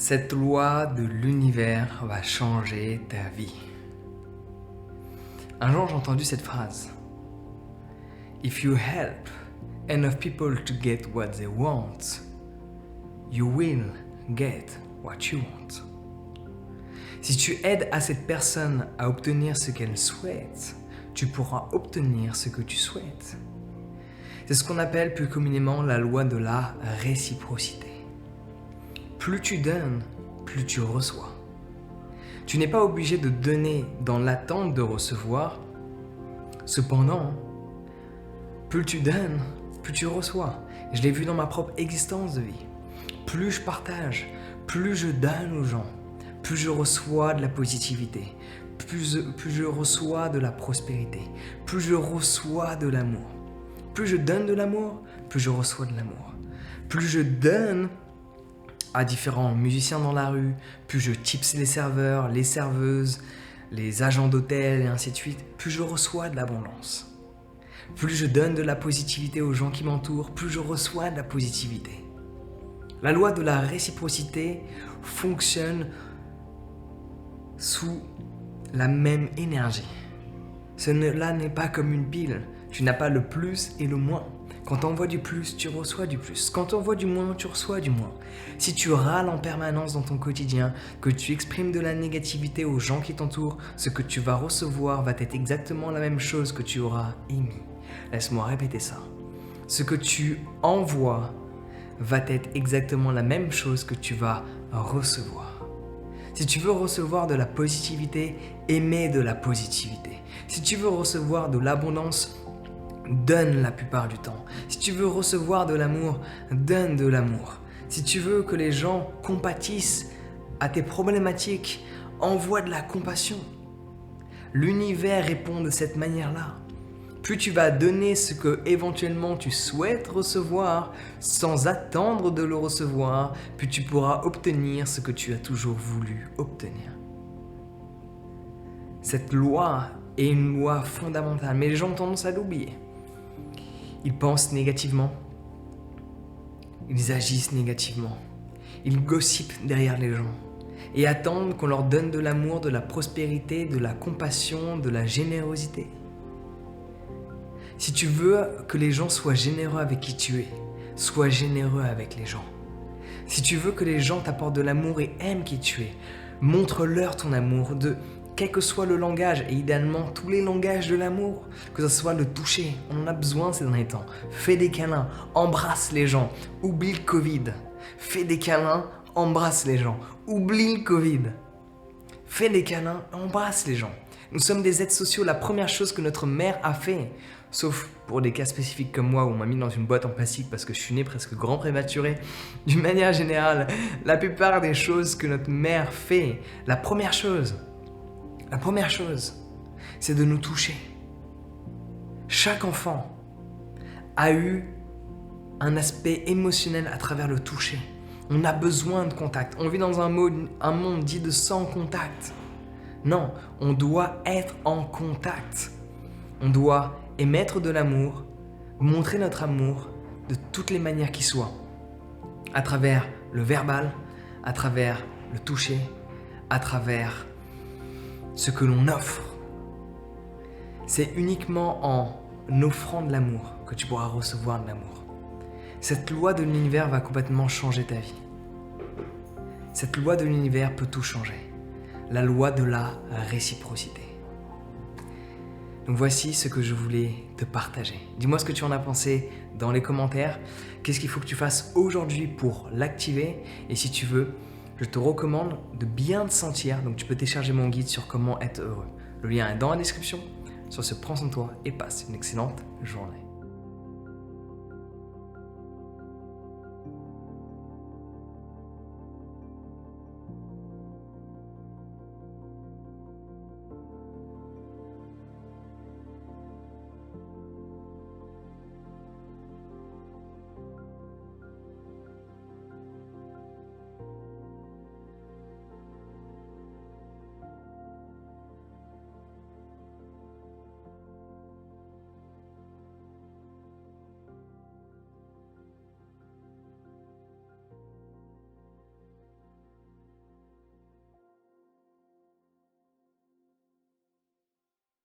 Cette loi de l'univers va changer ta vie. Un jour, j'ai entendu cette phrase. If you help enough people to get what they want, you will get what you want. Si tu aides à cette personne à obtenir ce qu'elle souhaite, tu pourras obtenir ce que tu souhaites. C'est ce qu'on appelle plus communément la loi de la réciprocité. Plus tu donnes, plus tu reçois. Tu n'es pas obligé de donner dans l'attente de recevoir. Cependant, plus tu donnes, plus tu reçois. Je l'ai vu dans ma propre existence de vie. Plus je partage, plus je donne aux gens, plus je reçois de la positivité, plus je reçois de la prospérité, plus je reçois de l'amour. Plus je donne de l'amour, plus je reçois de l'amour. Plus je donne à différents musiciens dans la rue, plus je tips les serveurs, les serveuses, les agents d'hôtel et ainsi de suite, plus je reçois de l'abondance. Plus je donne de la positivité aux gens qui m'entourent, plus je reçois de la positivité. La loi de la réciprocité fonctionne sous la même énergie. Cela n'est pas comme une pile. Tu n'as pas le plus et le moins. Quand tu envoies du plus, tu reçois du plus. Quand tu envoies du moins, tu reçois du moins. Si tu râles en permanence dans ton quotidien, que tu exprimes de la négativité aux gens qui t'entourent, ce que tu vas recevoir va être exactement la même chose que tu auras émis. Laisse-moi répéter ça. Ce que tu envoies va être exactement la même chose que tu vas recevoir. Si tu veux recevoir de la positivité, émets de la positivité. Si tu veux recevoir de l'abondance, donne la plupart du temps. Si tu veux recevoir de l'amour, donne de l'amour. Si tu veux que les gens compatissent à tes problématiques, envoie de la compassion. L'univers répond de cette manière-là. Plus tu vas donner ce que éventuellement tu souhaites recevoir sans attendre de le recevoir, plus tu pourras obtenir ce que tu as toujours voulu obtenir. Cette loi est une loi fondamentale, mais les gens ont tendance à l'oublier. Ils pensent négativement, ils agissent négativement, ils gossipent derrière les gens et attendent qu'on leur donne de l'amour, de la prospérité, de la compassion, de la générosité. Si tu veux que les gens soient généreux avec qui tu es, sois généreux avec les gens. Si tu veux que les gens t'apportent de l'amour et aiment qui tu es, montre-leur ton amour quel que soit le langage, et idéalement tous les langages de l'amour, que ce soit le toucher, on en a besoin ces derniers temps. Fais des câlins, embrasse les gens, oublie le Covid. Fais des câlins, embrasse les gens, oublie le Covid. Fais des câlins, embrasse les gens. Nous sommes des êtres sociaux, la première chose que notre mère a fait, sauf pour des cas spécifiques comme moi où on m'a mis dans une boîte en plastique parce que je suis né presque grand prématuré. D'une manière générale, la plupart des choses que notre mère fait, la première chose, c'est de nous toucher. Chaque enfant a eu un aspect émotionnel à travers le toucher. On a besoin de contact. On vit dans un monde dit de sans contact. Non, on doit être en contact. On doit émettre de l'amour, montrer notre amour de toutes les manières qui soient. À travers le verbal, à travers le toucher, à travers ce que l'on offre. C'est uniquement en offrant de l'amour que tu pourras recevoir de l'amour. Cette loi de l'univers va complètement changer ta vie. Cette loi de l'univers peut tout changer. La loi de la réciprocité. Donc voici ce que je voulais te partager. Dis-moi ce que tu en as pensé dans les commentaires. Qu'est-ce qu'il faut que tu fasses aujourd'hui pour l'activer? Et si tu veux, je te recommande de bien te sentir. Donc tu peux télécharger mon guide sur comment être heureux. Le lien est dans la description. Sur ce, prends soin de toi et passe une excellente journée.